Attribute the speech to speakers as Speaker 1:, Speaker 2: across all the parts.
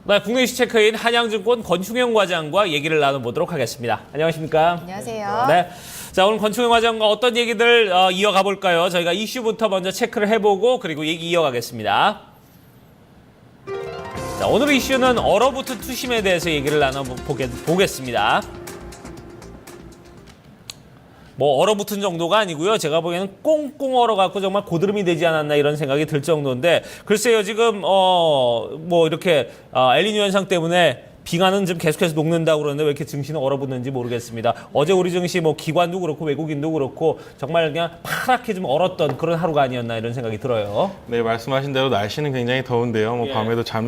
Speaker 1: 네, 국내 이슈 체크인 한양증권 권충영 과장과 얘기를 나눠보도록 하겠습니다. 안녕하십니까?
Speaker 2: 안녕하세요.
Speaker 1: 네. 자, 오늘 권충영 과장과 어떤 얘기들 이어가 볼까요? 저희가 이슈부터 먼저 체크를 해보고 그리고 얘기 이어가겠습니다. 자, 오늘 이슈는 얼어붙은 투심에 대해서 얘기를 나눠보겠습니다. 뭐 얼어붙은 정도가 아니고요. 제가 보기에는 꽁꽁 얼어갖고 정말 고드름이 되지 않았나 이런 생각이 들 정도인데 글쎄요. 지금 뭐 이렇게 엘니뇨 현상 때문에 빙하는 좀 계속해서 녹는다고 그러는데 왜 이렇게 증시는 얼어붙는지 모르겠습니다. 어제 우리 증시 뭐 기관도 그렇고 외국인도 그렇고 정말 그냥 파랗게 좀 얼었던 그런 하루가 아니었나 이런 생각이 들어요.
Speaker 3: 네, 말씀하신 대로 날씨는 굉장히 더운데요. 뭐
Speaker 1: 예.
Speaker 3: 밤에도 잠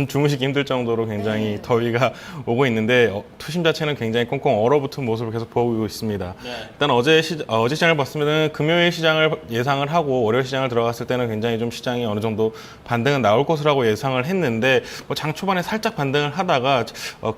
Speaker 3: 주무시기 힘들 정도로 굉장히 더위가 오고 있는데 투심 자체는 굉장히 꽁꽁 얼어붙은 모습을 계속 보이고 있습니다. 일단 어제 시장을 봤으면 금요일 시장을 예상을 하고 월요일 시장을 들어갔을 때는 굉장히 좀 시장이 어느 정도 반등은 나올 것이라고 예상을 했는데 뭐 장 초반에 살짝 반등을 하다가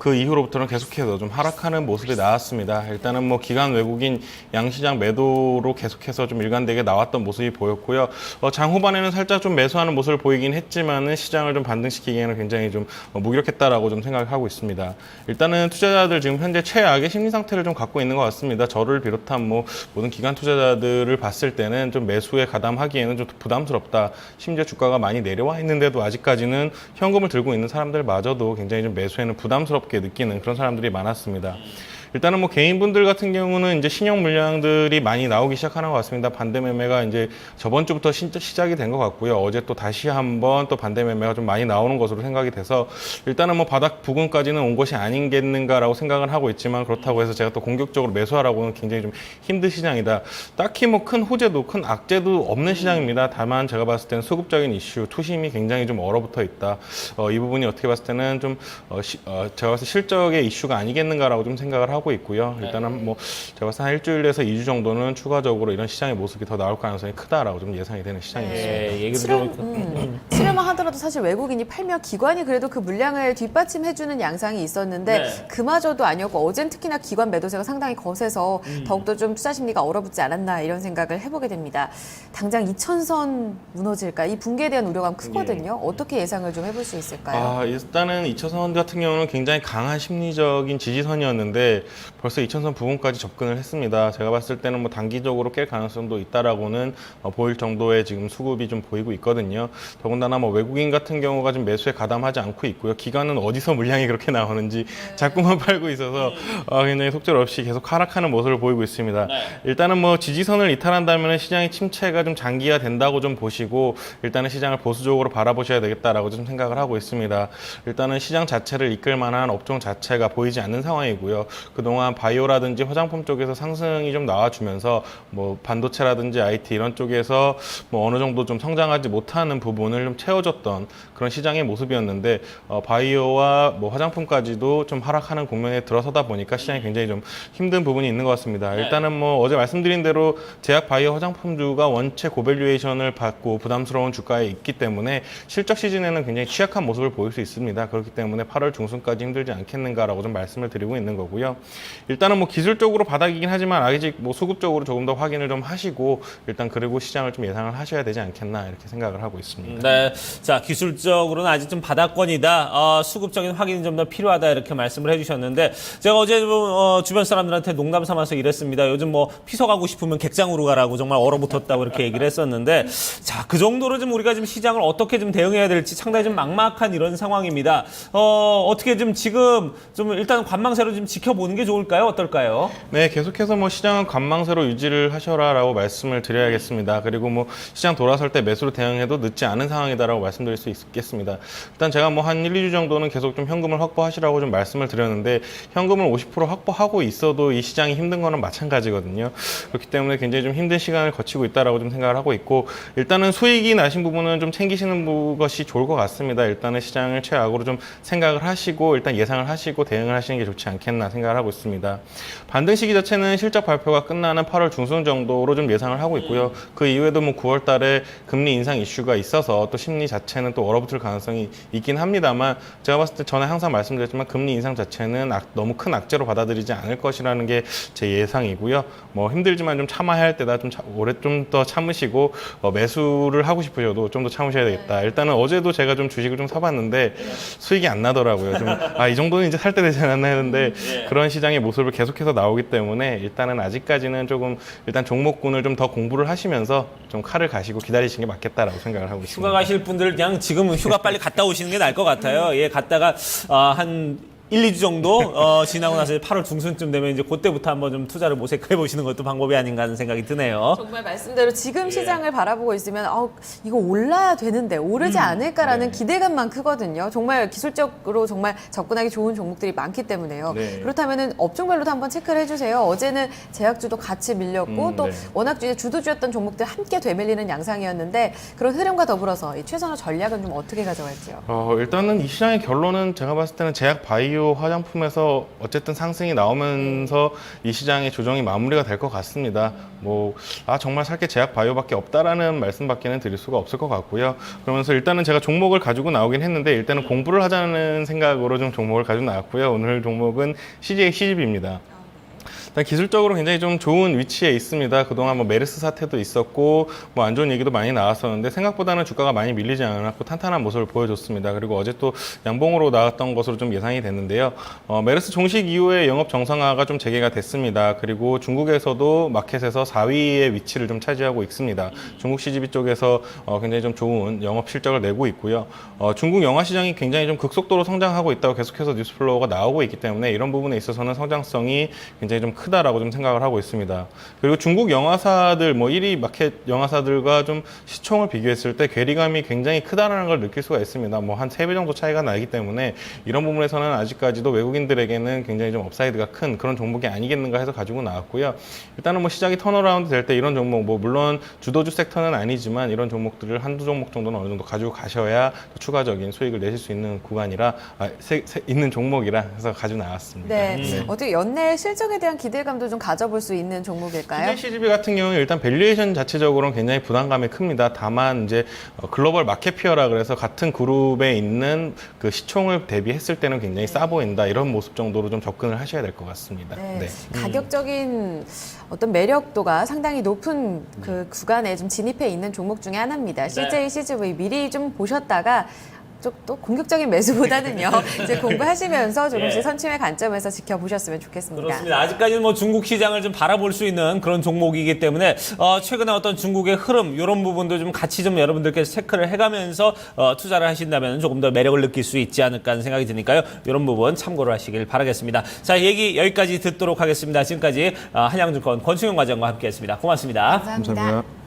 Speaker 3: 그 이후로부터는 계속해서 좀 하락하는 모습이 나왔습니다. 일단은 뭐 기관 외국인 양시장 매도로 계속해서 좀 일관되게 나왔던 모습이 보였고요. 장 후반에는 살짝 좀 매수하는 모습을 보이긴 했지만은 시장을 좀 반등시키기에는 굉장히 좀 무기력했다라고 좀 생각하고 있습니다. 일단은 투자자들 지금 현재 최악의 심리 상태를 좀 갖고 있는 것 같습니다. 저를 비롯한 뭐 모든 기관 투자자들을 봤을 때는 좀 매수에 가담하기에는 좀 부담스럽다. 심지어 주가가 많이 내려와 있는데도 아직까지는 현금을 들고 있는 사람들마저도 굉장히 좀 매수에는 부담스럽게 느끼는 그런 사람들이 많았습니다. 일단은 뭐 개인분들 같은 경우는 이제 신용 물량들이 많이 나오기 시작하는 것 같습니다. 반대 매매가 이제 저번 주부터 시작이 된 것 같고요. 어제 또 다시 한번 또 반대 매매가 좀 많이 나오는 것으로 생각이 돼서 일단은 뭐 바닥 부근까지는 온 것이 아니겠는가라고 생각을 하고 있지만 그렇다고 해서 제가 또 공격적으로 매수하라고는 굉장히 좀 힘든 시장이다. 딱히 뭐 큰 호재도 큰 악재도 없는 시장입니다. 다만 제가 봤을 때는 수급적인 이슈, 투심이 굉장히 좀 얼어붙어 있다. 이 부분이 어떻게 봤을 때는 좀 제가 봤을 때 실적의 이슈가 아니겠는가라고 좀 생각을 하고 있고요. 일단은 뭐 제가 봤을 때 한 일주일에서 2주 정도는 추가적으로 이런 시장의 모습이 더 나올 가능성이 크다라고 좀 예상이 되는 시장이었습니다.
Speaker 1: 예, 얘기 들어보니까.
Speaker 2: 치료만 하더라도 사실 외국인이 팔면 기관이 그래도 그 물량을 뒷받침해주는 양상이 있었는데
Speaker 1: 네.
Speaker 2: 그마저도 아니었고 어젠 특히나 기관 매도세가 상당히 거세서 더욱더 좀 투자 심리가 얼어붙지 않았나 이런 생각을 해보게 됩니다. 당장 2,000선 무너질까? 이 붕괴에 대한 우려감 크거든요. 어떻게 예상을 좀 해볼 수 있을까요?
Speaker 3: 일단은 2차선 같은 경우는 굉장히 강한 심리적인 지지선이었는데 벌써 2차선 부분까지 접근을 했습니다. 제가 봤을 때는 뭐 단기적으로 깰 가능성도 있다라고는 보일 정도의 지금 수급이 좀 보이고 있거든요. 더군다나 뭐 외국인 같은 경우가 좀 매수에 가담하지 않고 있고요. 기관은 어디서 물량이 그렇게 나오는지 자꾸만 팔고 있어서 굉장히 속절없이 계속 하락하는 모습을 보이고 있습니다. 일단은 뭐 지지선을 이탈한다면 시장의 침체가 좀 장기화된다고 좀 보시고 일단은 시장을 보수적으로 바라보셔야 되겠다라고 좀 생각을 하고 있습니다. 일단은 시장 자체를 이끌 만한 업종 자체가 보이지 않는 상황이고요. 그동안 바이오라든지 화장품 쪽에서 상승이 좀 나와주면서 뭐 반도체라든지 IT 이런 쪽에서 뭐 어느 정도 좀 성장하지 못하는 부분을 좀 채워줬던 그런 시장의 모습이었는데 바이오와 뭐 화장품까지도 좀 하락하는 국면에 들어서다 보니까 시장이 굉장히 좀 힘든 부분이 있는 것 같습니다. 일단은 뭐 어제 말씀드린 대로 제약 바이오 화장품주가 원체 고밸류에이션을 받고 부담스러운 주가에 있기 때문에 실적 시즌에는 굉장히 취약한 모습을 보일 수 있습니다. 그렇기 때문에 8월 중순까지 힘들지 않겠는가라고 좀 말씀을 드리고 있는 거고요. 일단은 뭐 기술적으로 바닥이긴 하지만 아직 뭐 수급적으로 조금 더 확인을 좀 하시고 일단 그리고 시장을 좀 예상을 하셔야 되지 않겠나 이렇게 생각을 하고 있습니다.
Speaker 1: 네, 자 기술적으로는 아직 좀 바닥권이다. 수급적인 확인이 좀 더 필요하다 이렇게 말씀을 해주셨는데 제가 어제 주변 사람들한테 농담 삼아서 이랬습니다. 요즘 뭐 피서 가고 싶으면 객장으로 가라고 정말 얼어붙었다고 이렇게 얘기를 했었는데 자 그 정도로 좀 우리가 좀 시장을 어떻게 좀 대응해야 될지 상당히 좀 막막한 이런 상황입니다. 어떻게 좀 지금 좀 일단 관망세로 좀 지켜보는 게 좋을까요? 어떨까요?
Speaker 3: 네, 계속해서 뭐 시장은 관망세로 유지를 하셔라라고 말씀을 드려야겠습니다. 그리고 뭐 시장 돌아설 때 매수로 대응해도 늦지 않은 상황이다라고 말씀드릴 수 있겠습니다. 일단 제가 뭐 한 1, 2주 정도는 계속 좀 현금을 확보하시라고 좀 말씀을 드렸는데 현금을 50% 확보하고 있어도 이 시장이 힘든 거는 마찬가지거든요. 그렇기 때문에 굉장히 좀 힘든 시간을 거치고 있다라고 좀 생각을 하고 있고 일단은 수익이 나신 부분은 좀 챙기시는 것이 좋을 것 같습니다. 일단은 시장을 최악으로 좀 생각을 하시고 일단 예상을 하시고 대응을 하시는 게 좋지 않겠나 생각을 하고 있습니다. 반등 시기 자체는 실적 발표가 끝나는 8월 중순 정도로 좀 예상을 하고 있고요. 그 이후에도 뭐 9월 달에 금리 인상 이슈가 있어서 또 심리 자체는 또 얼어붙을 가능성이 있긴 합니다만 제가 봤을 때 전에 항상 말씀드렸지만 금리 인상 자체는 너무 큰 악재로 받아들이지 않을 것이라는 게 제 예상이고요. 뭐 힘들지만 좀 참아야 할 때다 오래 좀 더 참으시고 매수를 하고 싶으셔도 좀 더 참으셔야 되겠다. 일단은 어제도 제가 좀 주식을 좀 사봤는데 수익이 안 나더라고요. 좀 이 정도는 이제 살 때 되지 않았나 했는데 그런 시장의 모습을 계속해서 나오기 때문에 일단은 아직까지는 조금 일단 종목군을 좀 더 공부를 하시면서 좀 칼을 가시고 기다리시는 게 맞겠다라고 생각을 하고 있습니다.
Speaker 1: 휴가 가실 분들 그냥 지금 휴가 빨리 갔다 오시는 게 나을 것 같아요. 예, 갔다가 한 1, 2주 정도 지나고 나서 8월 중순쯤 되면 이제 그때부터 한번 좀 투자를 모색해 보시는 것도 방법이 아닌가 하는 생각이 드네요.
Speaker 2: 정말 말씀대로 지금 시장을 바라보고 있으면 이거 올라야 되는데 오르지 않을까라는 기대감만 크거든요. 정말 기술적으로 정말 접근하기 좋은 종목들이 많기 때문에요. 그렇다면 업종별로도 한번 체크를 해주세요. 어제는 제약주도 같이 밀렸고 또 워낙 이제 주도주였던 종목들 함께 되밀리는 양상이었는데 그런 흐름과 더불어서 이 최선호 전략은 좀 어떻게 가져갈지요?
Speaker 3: 일단은 이 시장의 결론은 제가 봤을 때는 제약 바이오 화장품에서 어쨌든 상승이 나오면서 이 시장의 조정이 마무리가 될 것 같습니다. 정말 살 게 제약 바이오밖에 없다라는 말씀밖에는 드릴 수가 없을 것 같고요. 그러면서 일단은 제가 종목을 가지고 나오긴 했는데 일단은 공부를 하자는 생각으로 좀 종목을 가지고 나왔고요. 오늘 종목은 CJ CGV입니다. 일단 기술적으로 굉장히 좀 좋은 위치에 있습니다. 그동안 메르스 사태도 있었고 안 좋은 얘기도 많이 나왔었는데 생각보다는 주가가 많이 밀리지 않았고 탄탄한 모습을 보여줬습니다. 그리고 어제 또 양봉으로 나왔던 것으로 좀 예상이 됐는데요. 메르스 종식 이후에 영업 정상화가 좀 재개가 됐습니다. 그리고 중국에서도 마켓에서 4위의 위치를 좀 차지하고 있습니다. 중국 CGV 쪽에서 굉장히 좀 좋은 영업 실적을 내고 있고요. 중국 영화 시장이 굉장히 좀 극속도로 성장하고 있다고 계속해서 뉴스플로우가 나오고 있기 때문에 이런 부분에 있어서는 성장성이 굉장히 좀 크다라고 좀 생각을 하고 있습니다. 그리고 중국 영화사들 1위 마켓 영화사들과 좀 시총을 비교했을 때 괴리감이 굉장히 크다라는 걸 느낄 수가 있습니다. 한 3배 정도 차이가 나기 때문에 이런 부분에서는 아직까지도 외국인들에게는 굉장히 좀 업사이드가 큰 그런 종목이 아니겠는가 해서 가지고 나왔고요. 일단은 시장이 턴어라운드 될 때 이런 종목 물론 주도주 섹터는 아니지만 이런 종목들을 한두 종목 정도는 어느 정도 가지고 가셔야 추가적인 수익을 내실 수 있는 구간이라 있는 종목이라 해서 가지고 나왔습니다.
Speaker 2: 네. 어떻게 연내 실적에 대한 기대감도 좀 가져볼 수 있는 종목일까요?
Speaker 3: CGV 같은 경우는 일단 밸류에이션 자체적으로는 굉장히 부담감이 큽니다. 다만 이제 글로벌 마켓피어라 그래서 같은 그룹에 있는 그 시총을 대비했을 때는 굉장히 싸 보인다 이런 모습 정도로 좀 접근을 하셔야 될 것 같습니다.
Speaker 2: 네. 가격적인 어떤 매력도가 상당히 높은 그 구간에 좀 진입해 있는 종목 중에 하나입니다. CJ CGV 미리 좀 보셨다가 또 공격적인 매수보다는요. 이제 공부하시면서 조금씩 선침의 관점에서 지켜보셨으면 좋겠습니다.
Speaker 1: 그렇습니다. 아직까지는 중국 시장을 좀 바라볼 수 있는 그런 종목이기 때문에 최근에 어떤 중국의 흐름 이런 부분도 좀 같이 좀 여러분들께서 체크를 해가면서 투자를 하신다면 조금 더 매력을 느낄 수 있지 않을까 하는 생각이 드니까요. 이런 부분 참고를 하시길 바라겠습니다. 자, 얘기 여기까지 듣도록 하겠습니다. 지금까지 한양증권 권충영 과장과 함께했습니다. 고맙습니다.
Speaker 2: 감사합니다.